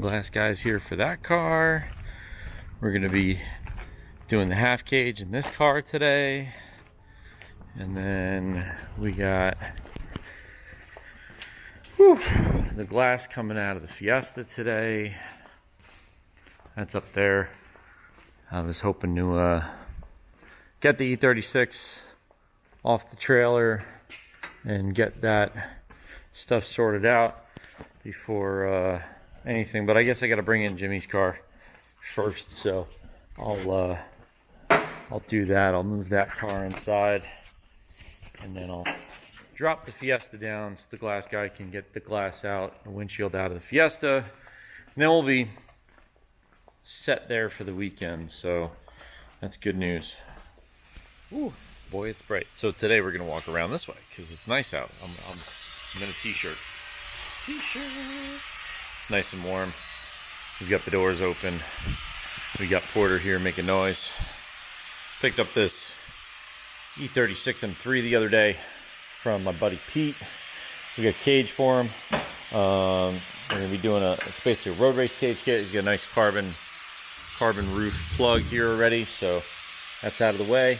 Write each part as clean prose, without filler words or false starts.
Glass guys here for that car. We're gonna be doing the half cage in this car today. And then we got the glass coming out of the Fiesta today. That's up there. I was hoping to get the E36 off the trailer and get that stuff sorted out before anything, but I guess I got to bring in Jimmy's car first, so I'll do that. I'll move that car inside, and then I'll drop the Fiesta down so the glass guy can get the glass out, the windshield out of the Fiesta, and then we'll be set there for the weekend. So that's good news. Ooh, boy, it's bright. So today we're gonna walk around this way because it's nice out. I'm in a t-shirt. It's nice and warm. We've got the doors open. We got Porter here making noise. Picked up this E36 M3 the other day from my buddy Pete. We got a cage for him. We're gonna be doing it's basically a road race cage kit. He's got a nice carbon roof plug here already, so that's out of the way.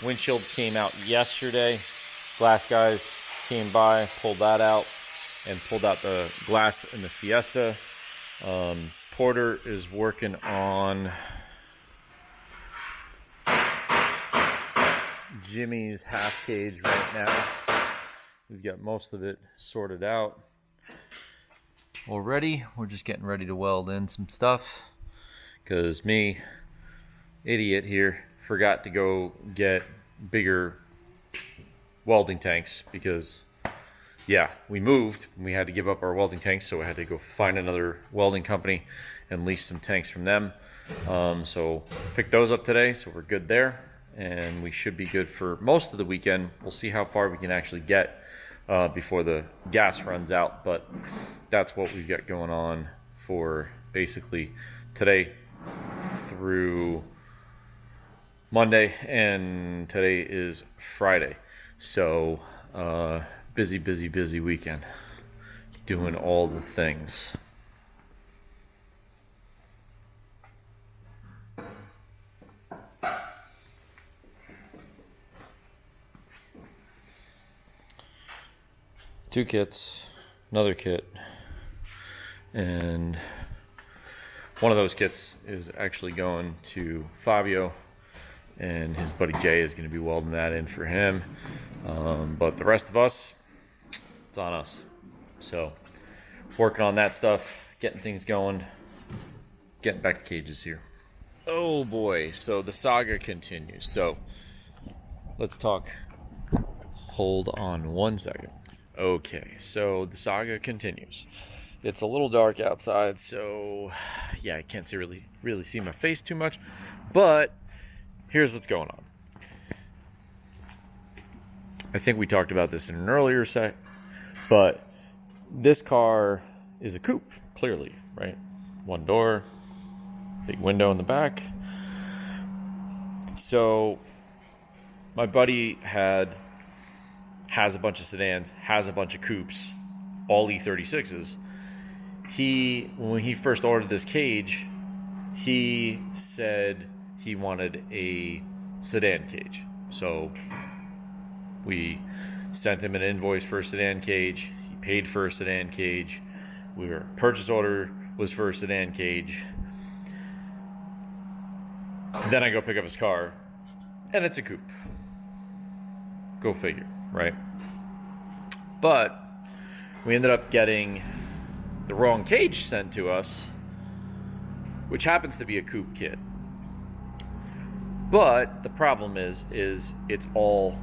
Windshield came out yesterday. Glass guys came by, pulled that out, and pulled out the glass in the Fiesta. Porter is working on Jimmy's half cage right now. We've got most of it sorted out already. We're just getting ready to weld in some stuff because me, idiot here, forgot to go get bigger welding tanks because we moved. We had to give up our welding tanks, so I had to go find another welding company and lease some tanks from them. So picked those up today, so we're good there, and we should be good for most of the weekend. We'll see how far we can actually get before the gas runs out, but that's what we've got going on for basically today through Monday, and today is Friday. So busy weekend doing all the things. Two kits, another kit, and one of those kits is actually going to Fabio, and his buddy Jay is going to be welding that in for him. But the rest of us, it's on us. So working on that stuff, getting things going, getting back to cages here. Oh boy, so the saga continues. So let's talk. Hold on one second. Okay, so the saga continues. It's a little dark outside, so yeah, I can't really see my face too much, but here's what's going on. I think we talked about this in an earlier set, but this car is a coupe, clearly, right? One door, big window in the back. So my buddy has a bunch of sedans, has a bunch of coupes, all E36s. When he first ordered this cage, he said he wanted a sedan cage. So we sent him an invoice for a sedan cage. He paid for a sedan cage. Purchase order was for a sedan cage. Then I go pick up his car, and it's a coupe. Go figure, right? But we ended up getting the wrong cage sent to us, which happens to be a coupe kit. But the problem is it's all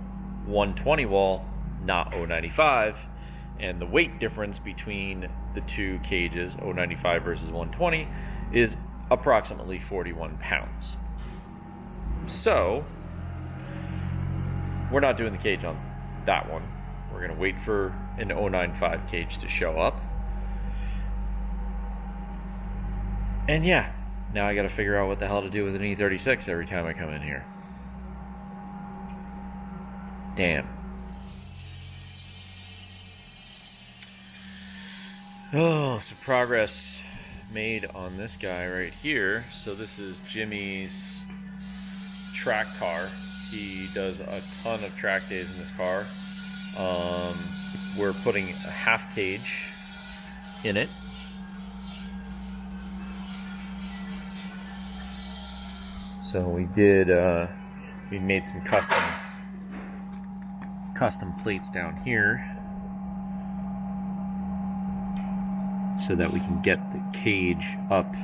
120 wall, not 095, and the weight difference between the two cages, 095 versus 120, is approximately 41 pounds. So we're not doing the cage on that one. We're gonna wait for an 095 cage to show up. And yeah, now I gotta figure out what the hell to do with an E36 every time I come in here. Damn. Oh, so progress made on this guy right here. So this is Jimmy's track car. He does a ton of track days in this car. We're putting a half cage in it. So we did, we made some custom plates down here so that we can get the cage up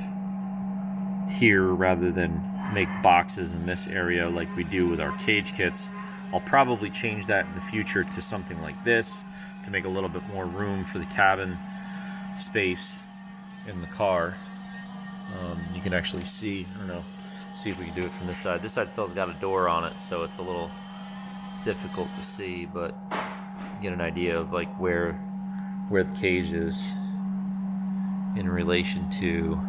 here rather than make boxes in this area like we do with our cage kits. I'll probably change that in the future to something like this to make a little bit more room for the cabin space in the car. You can actually see, I don't know, see if we can do it from this side. This side still's got a door on it, so it's a little difficult to see, but get an idea of like where the cage is in relation to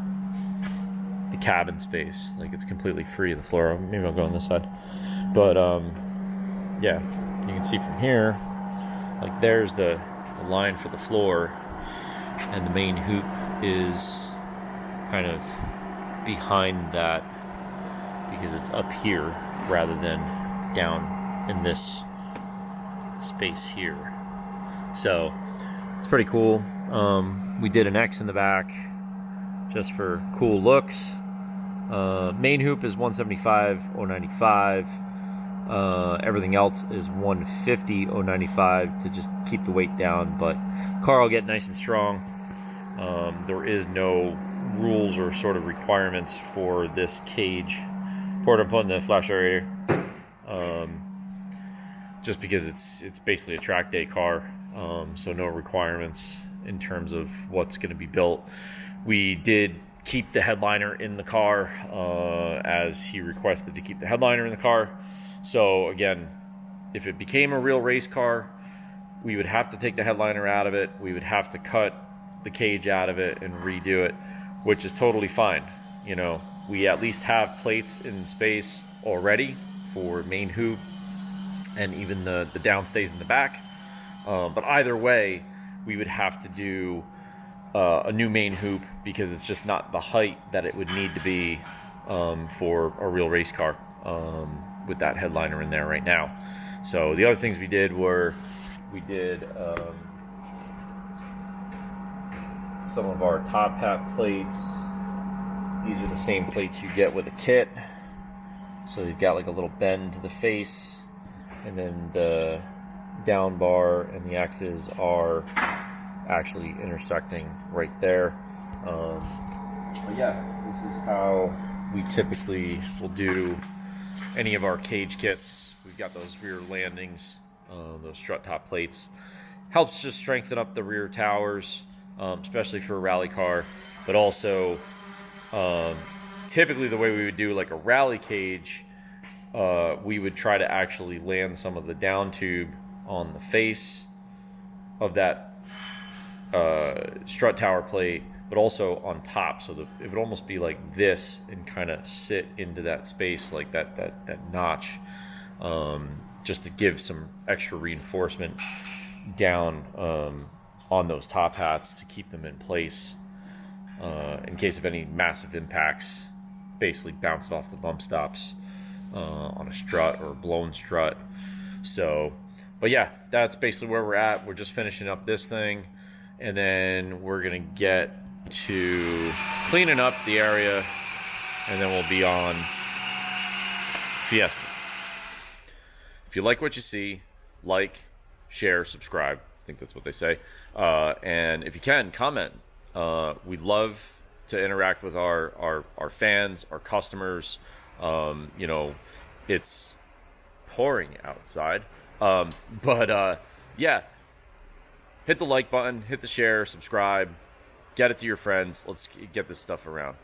the cabin space. Like it's completely free of the floor. Maybe I'll go on this side, but yeah, you can see from here, like there's the line for the floor, and the main hoop is kind of behind that because it's up here rather than down in this space here. So it's pretty cool. We did an X in the back just for cool looks. Main hoop is 175 095. Everything else is 150 095 to just keep the weight down, but car will get nice and strong. There is no rules or sort of requirements for this cage. Port up on the flash area, just because it's basically a track day car, so no requirements in terms of what's going to be built. We did keep the headliner in the car, as he requested to keep the headliner in the car. So again, if it became a real race car, we would have to take the headliner out of it. We would have to cut the cage out of it and redo it, which is totally fine. You know, we at least have plates in space already for main hoop and even the downstays in the back. But either way, we would have to do a new main hoop because it's just not the height that it would need to be for a real race car with that headliner in there right now. So the other things we did were we did some of our top hat plates. These are the same plates you get with a kit. So you've got like a little bend to the face, and then the down bar and the X's are actually intersecting right there. But yeah, this is how we typically will do any of our cage kits. We've got those rear landings, those strut top plates. Helps just strengthen up the rear towers, especially for a rally car, but also typically the way we would do like a rally cage, we would try to actually land some of the down tube on the face of that strut tower plate, but also on top, so that it would almost be like this and kind of sit into that space like that notch, just to give some extra reinforcement down on those top hats to keep them in place in case of any massive impacts, basically bouncing off the bump stops on a strut or a blown strut. So, but yeah, that's basically where we're at. We're just finishing up this thing, and then we're gonna get to cleaning up the area, and then we'll be on Fiesta. If you like what you see, like, share, subscribe. I think that's what they say. And if you can, comment. We'd love to interact with our fans, our customers. You know, it's pouring outside. But yeah, hit the like button, hit the share, subscribe, get it to your friends. Let's get this stuff around.